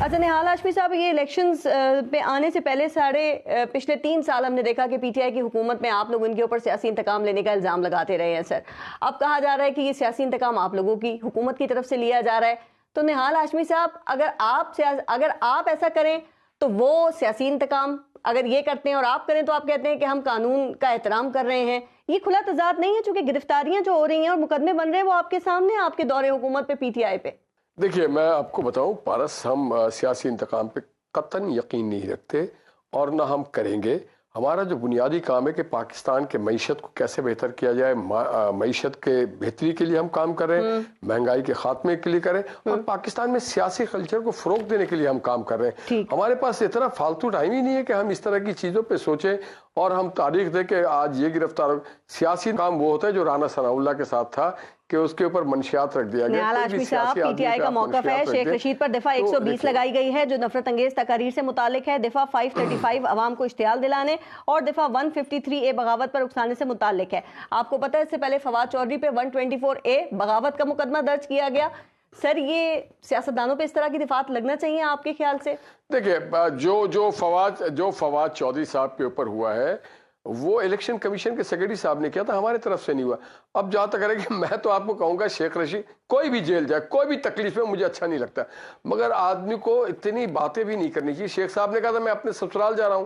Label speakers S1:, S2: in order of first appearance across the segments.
S1: اچھا نہال ہاشمی صاحب، یہ الیکشنز پہ آنے سے پہلے پچھلے 3 سال ہم نے دیکھا کہ پی ٹی آئی کی حکومت میں آپ لوگ ان کے اوپر سیاسی انتقام لینے کا الزام لگاتے رہے ہیں سر. اب کہا جا رہا ہے کہ یہ سیاسی انتقام آپ لوگوں کی حکومت کی طرف سے لیا جا رہا ہے. تو نہال ہاشمی صاحب، اگر آپ ایسا کریں تو وہ سیاسی انتقام اگر یہ کرتے ہیں اور آپ کریں تو آپ کہتے ہیں کہ ہم قانون کا احترام کر رہے ہیں. یہ کھلا تضاد نہیں ہے؟ چونکہ گرفتاریاں جو ہو رہی ہیں اور مقدمے بن رہے ہیں وہ آپ کے سامنے، آپ کے دور حکومت پہ، پی ٹی آئی پہ.
S2: دیکھیے، میں آپ کو بتاؤں پارس، ہم سیاسی انتقام پہ قطعاً یقین نہیں رکھتے اور نہ ہم کریں گے. ہمارا جو بنیادی کام ہے کہ پاکستان کے معیشت کو کیسے بہتر کیا جائے، معیشت کے بہتری کے لیے ہم کام کر رہے ہیں، مہنگائی کے خاتمے کے لیے کریں، اور پاکستان میں سیاسی کلچر کو فروغ دینے کے لیے ہم کام کر رہے ہیں. ہمارے پاس اتنا فالتو ٹائم ہی نہیں ہے کہ ہم اس طرح کی چیزوں پہ سوچیں اور ہم تاریخ دیں کہ آج یہ گرفتار ہو. سیاسی کام وہ ہوتا ہے جو رانا ثناء اللہ کے ساتھ تھا کہ اس کے اوپر منشیات رکھ دیا گیا.
S1: نہال ہاشمی صاحب، پی ٹی آئی کا موقف ہے شیخ رشید پر دفعہ 120 لگائی گئی ہے جو نفرت انگیز تقاریر سے متعلق ہے، دفعہ 535 عوام کو اشتعال دلانے، اور دفعہ 153A بغاوت پر اکسانے سے متعلق ہے. آپ کو پتہ ہے اس سے پہلے فواد چودھری پہ 124A بغاوت کا مقدمہ درج کیا گیا. سر، یہ سیاستدانوں پہ اس طرح کی دفعات لگنا چاہیے آپ کے خیال سے؟
S2: دیکھیں، جو فواد چودھری صاحب کے اوپر ہوا ہے وہ الیکشن کمیشن کے سیکرٹری صاحب نے کیا تھا، ہمارے طرف سے نہیں ہوا. اب جہاں تک ہے کہ میں تو آپ کو کہوں گا شیخ رشید کوئی بھی جیل جائے، کوئی بھی تکلیف ہے، مجھے اچھا نہیں لگتا، مگر آدمی کو اتنی باتیں بھی نہیں کرنی چاہیے. شیخ صاحب نے کہا تھا میں اپنے سسرال جا رہا ہوں،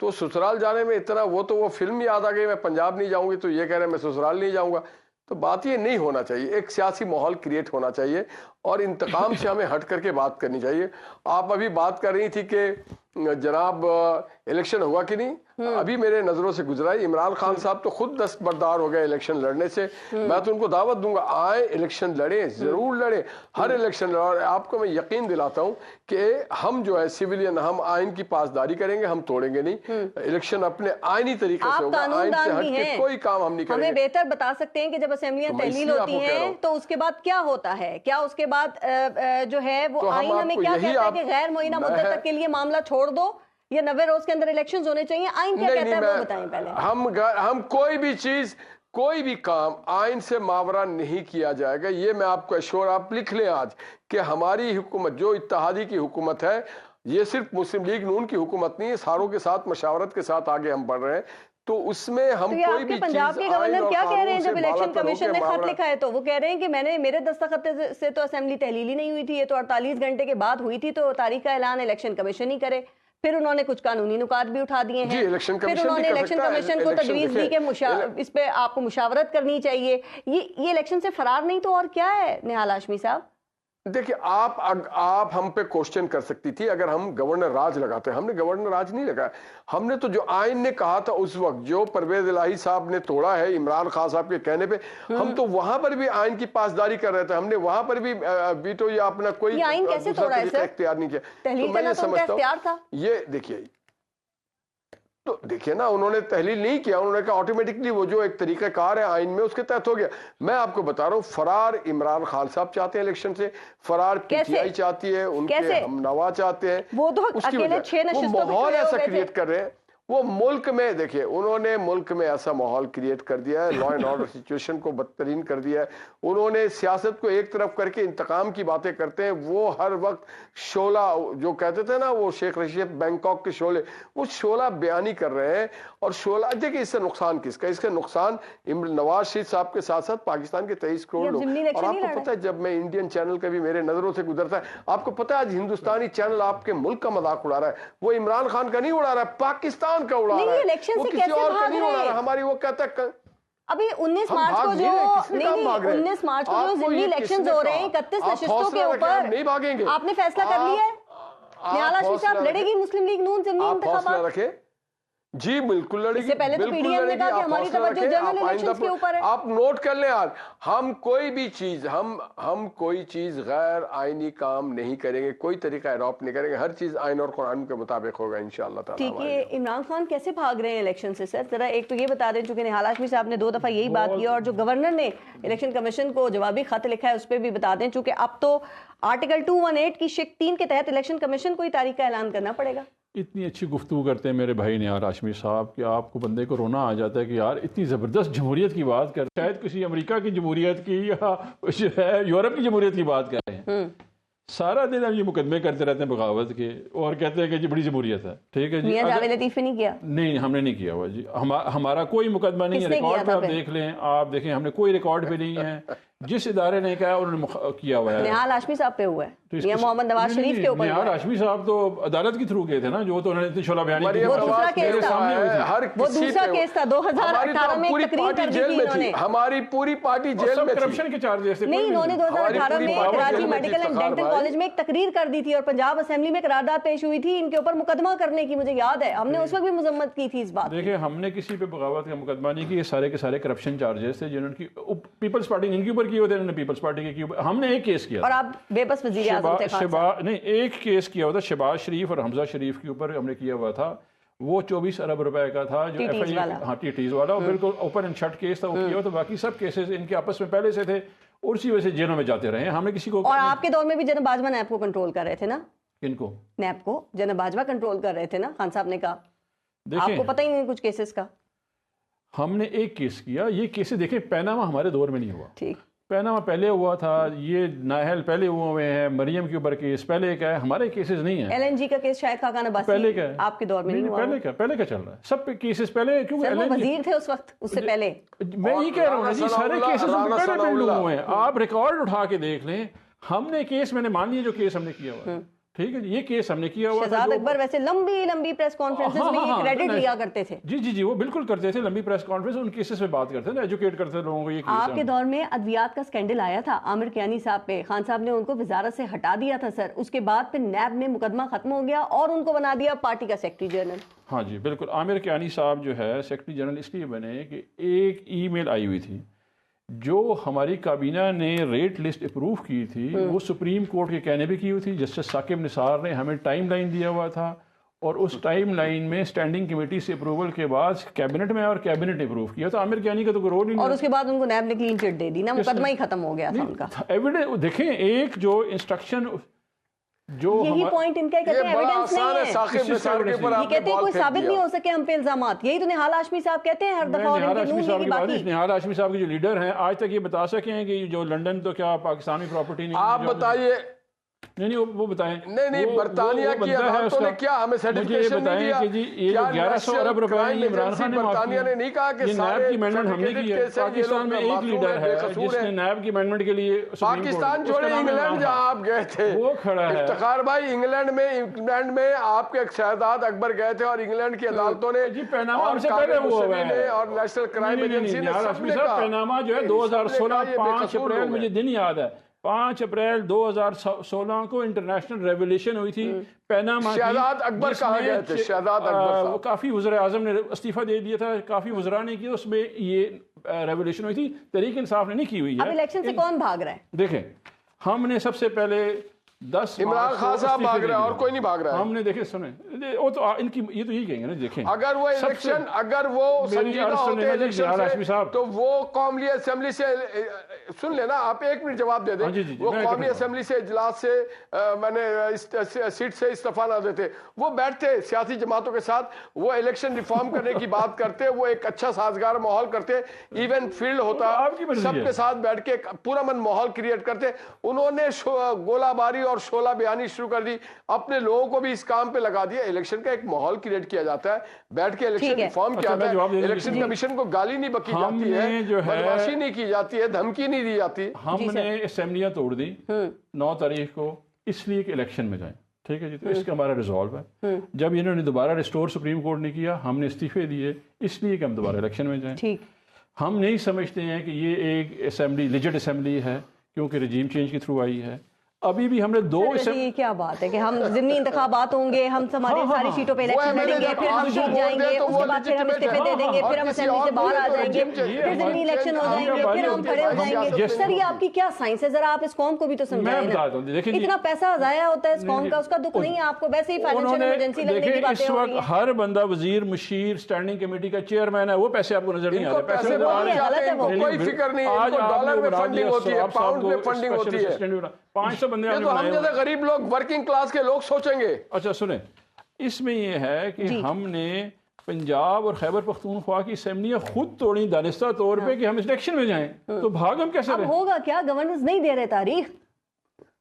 S2: تو سسرال جانے میں اتنا وہ فلم یاد آ گئی، میں پنجاب نہیں جاؤں گی، تو یہ کہہ رہے ہیں میں سسرال نہیں جاؤں گا. تو بات یہ نہیں ہونا چاہیے. ایک سیاسی ماحول کریٹ ہونا چاہیے اور انتقام سے ہمیں ہٹ کر کے بات کرنی چاہیے. آپ ابھی بات کر رہی تھی کہ جناب الیکشن ہوا کہ نہیں، ابھی میرے نظروں سے گزرا ہے. عمران خان صاحب تو خود دستبردار ہو گئے الیکشن لڑنے سے. میں تو ان کو دعوت دوں گا، آئے الیکشن لڑیں، ضرور لڑیں، ہر الیکشن لڑیں. اور آپ کو میں یقین دلاتا ہوں کہ ہم جو ہے سویلین، ہم آئین کی پاسداری کریں گے، ہم توڑیں گے نہیں. الیکشن اپنے آئینی طریقے سے ہوگا، آئین سے ہٹ کے کوئی کام ہم نہیں کریں گے.
S1: ہمیں بہتر بتا سکتے ہیں کہ جب اسمبلیاں تحلیل ہوتی ہیں تو اس کے بعد کیا ہوتا ہے؟ کیا اس کے بعد جو ہے وہ آئین ہمیں کیا کہتا ہے کہ غیر معینہ مدت تک کے لیے معاملہ چھوڑ دو یا 90 روز کے اندر الیکشنز ہونے چاہیے؟ آئین کیا کہتا ہے وہ بتائیں پہلے.
S2: ہم کوئی بھی کام آئین سے ماورا نہیں کیا جائے گا. یہ میں آپ کو اشور، آپ لکھ لیں آج کہ ہماری حکومت جو اتحادی کی حکومت ہے، یہ صرف مسلم لیگ نون کی حکومت نہیں ہے، ساروں کے ساتھ مشاورت کے ساتھ آگے ہم بڑھ رہے ہیں. تو اس میں ہم کوئی بھی چیز
S1: پنجاب کے گورنر کیا کہہ رہے ہیں جب الیکشن کمیشن نے خط لکھا ہے تو وہ کہہ رہے ہیں کہ میرے دستخط سے تو اسمبلی تحلیل ہی نہیں ہوئی تھی، یہ تو 48 گھنٹے کے بعد ہوئی تھی، تو تاریخ کا اعلان الیکشن کمیشن ہی کرے. پھر انہوں نے کچھ قانونی نکات بھی اٹھا دیے ہیں. پھر انہوں نے الیکشن کمیشن کو تجویز دی کہ اس پہ آپ کو مشاورت کرنی چاہیے. یہ الیکشن سے فرار نہیں تو اور کیا ہے نہال ہاشمی صاحب؟
S2: دیکھیں، آپ ہم پہ کوشچن کر سکتی تھی اگر ہم گورنر راج لگاتے. ہم نے گورنر راج نہیں لگایا. ہم نے تو جو آئین نے کہا تھا اس وقت، جو پرویز الہی صاحب نے توڑا ہے عمران خان صاحب کے کہنے پہ، ہم تو وہاں پر بھی آئین کی پاسداری کر رہے تھے. ہم نے وہاں پر بھی ویٹو یا اپنا کوئی دوسرا طریقہ اختیار نہیں کیا.
S1: تحلیل کرنا تو ان کا اختیار تھا.
S2: یہ دیکھیے نا، انہوں نے تحلیل نہیں کیا، انہوں نے کہا آٹومیٹکلی وہ جو ایک طریقہ کار ہے آئین میں اس کے تحت ہو گیا. میں آپ کو بتا رہا ہوں، فرار عمران خان صاحب چاہتے ہیں الیکشن سے، فرار پی ٹی آئی چاہتی ہے، ان کے ہم نوا چاہتے ہیں.
S1: وہ تو اکیلے 6 نشستوں پہ
S2: ماحول ایسا کریٹ کر رہے ہیں. وہ ملک میں دیکھیں، انہوں نے ملک میں ایسا ماحول کریٹ کر دیا ہے، لا اینڈ آرڈر سچویشن کو بدترین کر دیا ہے. انہوں نے سیاست کو ایک طرف کر کے انتقام کی باتیں کرتے ہیں. وہ ہر وقت شعلہ جو کہتے تھے نا، وہ شیخ رشید بینکاک کے شعلے، وہ شعلہ بیانی کر رہے ہیں. اور شعلہ دیکھیں، اس سے نقصان کس کا؟ اس کا نقصان نواز شریف صاحب کے ساتھ ساتھ پاکستان کے 23 کروڑ لوگ. اور آپ کو پتہ ہے، جب میں انڈین چینل کا بھی میرے نظروں سے گزرتا ہے، آپ کو پتہ ہے آج ہندوستانی چینل آپ کے ملک کا مذاق اڑا رہا ہے. وہ عمران خان کا نہیں اڑا رہا ہے، پاکستان کا اڑا رہا ہے. وہ کسی اور کا نہیں اڑا رہا. ہماری وہ کہتا ہے
S1: ابھی 19 مارچ کو جو 19 مارچ کو جو ضمنی الیکشنز ہو رہے ہیں 31 نشستوں کے اوپر،
S2: نہیں بھاگیں گے.
S1: آپ نے فیصلہ کر لیا ہے نہال ہاشمی صاحب؟ لڑے گی مسلم لیگ نون ضمنی انتخابات؟
S2: جی بالکل لڑے گی.
S1: اس سے پہلے تو پی ڈی ایم نے کہا کہ ہماری توجہ جنرل الیکشنز کے اوپر ہے.
S2: آپ نوٹ کر لیں آج، ہم کوئی بھی چیز ہم کوئی چیز غیر آئینی کام نہیں کریں گے، کوئی طریقہ اڈاپٹ نہیں کریں گے. ہر چیز آئین اور قرآن کے مطابق ہوگا انشاءاللہ تعالی.
S1: ٹھیک ہے، عمران خان کیسے بھاگ رہے ہیں الیکشن سے؟ سر ذرا ایک تو یہ بتا دیں، چونکہ نہال ہاشمی صاحب نے 2 دفعہ یہی بات کی، اور جو گورنر نے الیکشن کمیشن کو جوابی خط لکھا ہے اس پہ بھی بتا دیں، چونکہ اب تو آرٹیکل 218 کی شق 3 کے تحت الیکشن کمیشن کو ہی تاریخ کا اعلان کرنا پڑے گا.
S3: اتنی اچھی گفتگو کرتے ہیں میرے بھائی نہال ہاشمی صاحب کہ آپ کو بندے کو رونا آ جاتا ہے کہ یار اتنی زبردست جمہوریت کی بات کر، شاید کسی امریکہ کی جمہوریت کی یا جو ہے یورپ کی جمہوریت کی بات کر رہے ہیں. سارا دن ہم یہ مقدمے کرتے رہتے ہیں بغاوت کے اور کہتے ہیں کہ جی بڑی جمہوریت ہے. ٹھیک ہے جی.
S1: میاں جاوید لطیف نے نہیں کیا؟
S3: نہیں ہم نے نہیں کیا ہوا جی. ہمارا کوئی مقدمہ نہیں ہے. ریکارڈ پہ آپ دیکھ لیں, آپ دیکھیں ہم نے کوئی ریکارڈ پہ نہیں ہے. جس ادارے نے کہا انہوں نے کیا ہوا ہے.
S1: نہال ہاشمی صاحب پہ ہوا ہے, میاں محمد نواز شریف کے اوپر.
S3: نہال ہاشمی صاحب تو عدالت کے تھرو گئے تھے نا, جو تو انہوں نے اتنی شعلہ بیانی کی.
S1: وہ دوسرا کیس تھا, وہ دوسرا کیس تھا. 2018 میں ایک تقریر کر دی تھی انہوں نے.
S2: ہماری پوری پارٹی جیل میں تھی.
S3: کرپشن کے چارجز تھے.
S1: نہیں, انہوں نے 2018 میں Karachi medical and dental college میں ایک تقریر کر دی تھی اور پنجاب اسمبلی میں قرارداد پیش ہوئی تھی ان کے اوپر مقدمہ کرنے کی. مجھے یاد ہے ہم نے اس وقت بھی مذمت کی تھی اس بات.
S3: دیکھیں ہم نے کسی پہ بغاوت کا مقدمہ نہیں کی. یہ سارے کے سارے کرپشن چارجز تھے جنہوں کی پیپلز پارٹی نے ان کے اوپر کیے ہوتے ہیں. انہوں نے پیپلز پارٹی کے اوپر. ہم نے ایک کیس کیا
S1: اور آپ بے بس وزیر اعظم تھے خان صاحب.
S3: نہیں, ایک کیس کیا ہوا تھا شہباز شریف اور حمزہ شریف کے اوپر ہم نے کیا ہوا تھا. وہ 24 ارب روپے کا تھا جو ٹی ٹیز والا, بالکل اوپن اینڈ شٹ کیس تھا. وہ کیا ہوا تھا. باقی سب کیسز ان کے آپس میں پہلے سے تھے اور اسی وجہ سے جیلوں میں جاتے رہے. ہم نے کسی کو.
S1: اور آپ کے دور میں بھی جناب باجوہ نیب کو کنٹرول کر رہے تھے نا.
S3: کن کو؟
S1: نیب کو جناب باجوہ کنٹرول کر رہے تھے نا. خان صاحب نے کہا آپ کو پتہ ہی نہیں کچھ کیسز کا.
S3: ہم نے ایک کیس کیا. یہ کیسز دیکھیں پیناما ہمارے دور میں نہیں ہوا.
S1: ٹھیک,
S3: پیناما پہلے ہوا تھا. یہ نااہل پہلے ہوئے ہیں. مریم کے اوپر کیس پہلے کا ہے. ہمارے کیسز نہیں ہیں.
S1: ایل این جی کا کیس شاہد خاقان عباسی
S3: پہلے کا ہے.
S1: آپ کے دور میں نہیں ہوا.
S3: پہلے کا چل رہا ہے. سب پہ کیسز پہلے.
S1: کیونکہ وہ وزیر تھے اس وقت, اس سے پہلے.
S3: میں یہ کہہ رہا ہوں جی سارے کیسز پہلے بلڈ ہوئے ہیں. آپ ریکارڈ اٹھا کے دیکھ لیں. ہم نے کیس, میں نے مان لیا جو کیس ہم نے کیا ہوا. ٹھیک ہے جی, یہ کیس ہم نے کیا ہوا.
S1: شہزاد اکبر ویسے لمبی پریس کانفرنسز میں یہ کریڈٹ لیا کرتے تھے.
S3: جی وہ بالکل کرتے تھے. لمبی پریس کانفرنس ان کیسز پہ بات کرتے تھے, ایجوکیٹ کرتے لوگوں کو. یہ
S1: آپ کے دور میں ادویات کا سکینڈل آیا تھا عامر کیانی صاحب پہ. خان صاحب نے ان کو وزارت سے ہٹا دیا تھا سر. اس کے بعد پھر نیب میں مقدمہ ختم ہو گیا اور ان کو بنا دیا پارٹی کا سیکرٹری جنرل.
S3: ہاں جی بالکل. عامر کیانی صاحب جو ہے سیکرٹری جنرل اس لیے بنے کہ ایک ای میل آئی ہوئی تھی جو ہماری کابینہ نے ریٹ لسٹ اپروو کی تھی. وہ سپریم کورٹ کے کہنے بھی کی ہوئی تھی. جسٹس ثاقب نثار نے ہمیں ٹائم لائن دیا ہوا تھا اور اس ٹائم لائن میں اسٹینڈنگ کمیٹی سے اپروول کے بعد کیبنٹ میں اور کیبنٹ نے اپروو کیا. تو عامر کیانی کا تو کوئی رول ہی نہیں.
S1: اور اس کے بعد ان کو نیب نے کلین چٹ دے دی نا, مقدمہ ہی ختم ہو گیا تھا ان کا.
S3: ایویڈنس دیکھیں, ایک جو انسٹرکشن جو
S1: یہی پوائنٹ ان کا کہتے ہیں ایویڈنس نہیں ہے. یہ کہتے ہیں کوئی ثابت نہیں ہو سکے ہم پہ الزامات. یہی تو نہال ہاشمی صاحب کہتے ہیں ہر دفعہ.
S3: نہال ہاشمی صاحب کے جو لیڈر ہیں آج تک یہ بتا سکے ہیں کہ جو لنڈن تو کیا پاکستانی پراپرٹی نہیں.
S2: آپ بتائیے.
S3: نہیں وہ بتائیں.
S2: نہیں برطانیہ کی عدالتوں نے کیا ہمیں سرٹیفکیشن نہیں دیا.
S3: کہ جی یہ جو 1100 ارب روپے عمران خان نے
S2: برطانیہ نے نہیں کہا کہ
S3: نیب کی امینڈمنٹ ہم نے کی ہے. پاکستان میں ایک لیڈر ہے جس نے نیب کی امینڈمنٹ کے لیے
S2: پاکستان چھوڑے انگلینڈ جہاں آپ گئے تھے,
S3: وہ کھڑا ہے.
S2: افتخار بھائی انگلینڈ میں آپ کے شہزاد اکبر گئے تھے اور انگلینڈ کی عدالتوں نے
S3: پیناما سے پہلے ہوا ہے
S2: اور نیشنل کرائم ایجنسی نے سب نے کہا.
S3: پیناما جو ہے 2016 5 اپریل مجھے دن یاد ہے. 5 اپریل 2016 کو انٹرنیشنل ریولیوشن ہوئی تھی پیناما کی.
S2: شہزاد اکبر کہاں گئے تھے؟ شہزاد اکبر
S3: کافی وزراء اعظم نے استعفیٰ دے دیا تھا, کافی وزراء نے کیا. اس میں یہ ریولیوشن ہوئی تھی. تحریک انصاف نے نہیں کی ہوئی ہے.
S1: اب الیکشن سے کون بھاگ رہا ہے؟
S3: دیکھیں ہم نے سب سے پہلے 10
S2: عمران خان صاحب بھاگ رہا ہے اور کوئی نہیں بھاگ رہا ہے.
S3: ہم نے دیکھیں سنیں وہ تو ان کی یہ تو یہی کہیں گے نا. دیکھیں
S2: اگر وہ الیکشن اگر وہ سنجیدہ ہوتے الیکشن سے تو وہ قومی اسمبلی سے سن لینا. آپ 1 منٹ جواب دے دیں. وہ قومی اسمبلی سے اجلاس سے میں نے سیٹ سے استعفیٰ نہ دیتے. وہ بیٹھتے سیاسی جماعتوں کے ساتھ, وہ الیکشن ریفارم کرنے کی بات کرتے, وہ ایک اچھا سازگار ماحول کرتے, ایون فیلڈ ہوتا, سب کے ساتھ بیٹھ کے پورا من ماحول کریٹ کرتے. انہوں نے گولہ باری اور شعلہ بیانی شروع کر دی, اپنے لوگوں کو بھی اس کام پہ لگا دیا. الیکشن کا ایک ماحول کریٹ کیا جاتا ہے, بیٹھ کے الیکشن ریفارم کیا جاتا ہے. الیکشن کمیشن کو گالی نہیں بکی جاتی ہے, بدمعاشی نہیں کی جاتی ہے, دھمکی نہیں دی جاتی.
S3: ہم نے اسمبلیاں توڑ دی 9 تاریخ کو اس لیے کہ الیکشن میں جائیں. ٹھیک ہے جی, تو اس کا ہمارا ریزالو ہے. جب انہوں نے دوبارہ ریسٹور سپریم کورٹ نے کیا, ہم نے استعفے دیے اس لیے کہ ہم دوبارہ الیکشن میں جائیں. ہم نہیں سمجھتے ہیں کہ یہ ایک اسمبلی لیجٹ اسمبلی ہے کیونکہ رجیم چینج کے تھرو آئی ہے. ابھی بھی ہم نے 2
S1: یہ کیا بات ہے کہ ہم ضمنی انتخابات ہوں گے, ہم ہماری ساری سیٹوں پہ الیکشن لڑیں گے, پھر ہم جیت جائیں گے, اس کے بعد پھر ہم استعفے دے دیں گے, پھر ہم اسمبلی سے باہر آ جائیں گے, پھر ضمنی الیکشن ہو جائیں گے, پھر ہم کھڑے ہو جائیں گے. سر یہ آپ کی کیا سائنس ہے؟ ذرا آپ اس قوم کو بھی تو سمجھائیں نا. اتنا پیسہ ضائع ہوتا ہے اس قوم کا, اس کا دکھ نہیں ہے آپ کو؟ ویسے ہی فائنینشیل ایمرجنسی لگنے کی باتیں ہو رہی ہیں.
S3: ہر بندہ وزیر, مشیر, اسٹینڈنگ کمیٹی کا چیئرمین ہے, وہ پیسے آپ کو نظر نہیں آ رہے.
S2: کوئی فکر نہیں, ڈالر میں فنڈنگ ہوتی ہے, پاؤنڈ میں فنڈنگ ہوتی ہے.
S3: 500 بندے
S2: تو ہم جیسے غریب لوگ, ورکنگ کلاس کے لوگ سوچیں گے.
S3: اچھا سنیں, اس میں یہ ہے کہ ہم نے پنجاب اور خیبر پختونخوا کی اسمبلیاں خود توڑی دانستہ طور پہ کہ ہم الیکشن میں جائیں, تو بھاگ ہم کیسے رہے؟
S1: اب ہوگا کیا؟ گورننس نہیں دے رہے تاریخ.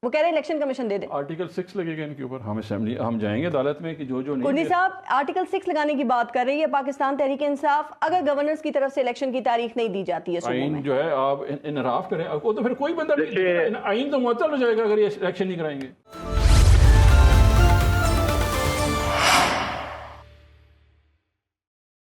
S1: وہ کہہ رہے ہیں الیکشن کمیشن دے دیں.
S3: آرٹیکل 6 لگے گا ان کے اوپر. ہم اسمبلی ہم جائیں گے عدالت میں کہ جو نہیں.
S1: کنی صاحب آرٹیکل 6 لگانے کی بات کر رہی ہے پاکستان تحریک انصاف اگر گورننس کی طرف سے الیکشن کی تاریخ نہیں دی جاتی ہے صوبوں
S3: آئین
S1: میں.
S3: جو ہے آپ انحراف کریں, تو پھر کوئی بندہ آئین تو معطل ہو جائے گا اگر یہ الیکشن نہیں کرائیں گے.